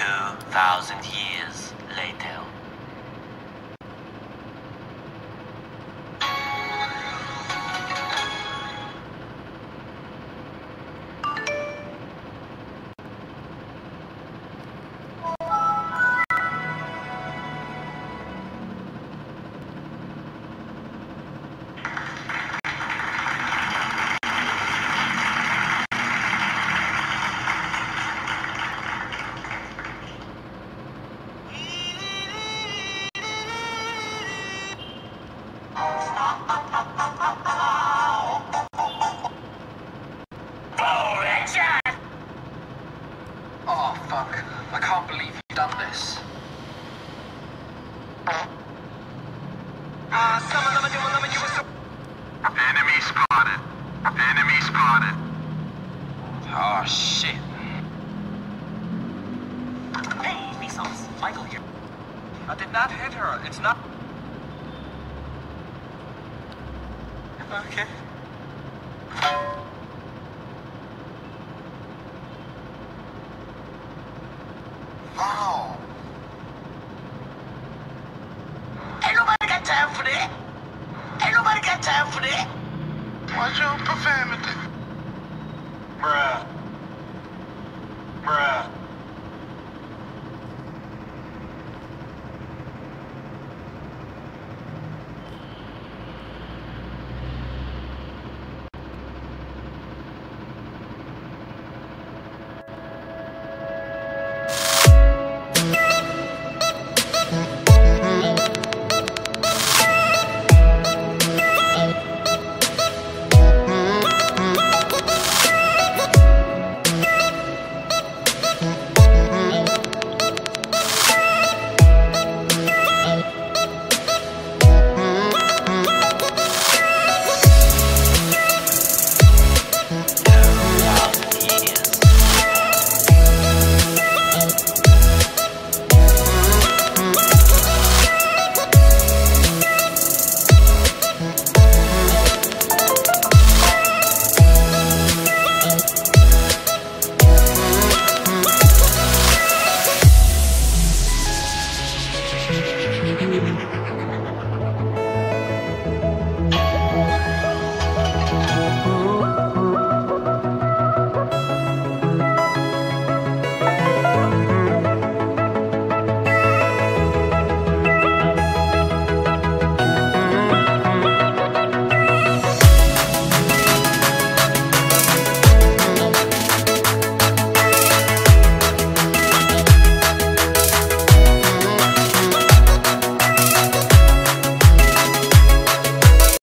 2,000 years later. Oh, fuck. I can't believe you've done this. Enemy spotted. Enemy spotted. Oh, shit. Hey, Vsauce. Michael here. I did not hit her. It's not... Okay. Wow. Ain't nobody got time for that. Ain't nobody got time for that. Watch your profanity. Bruh. Bruh.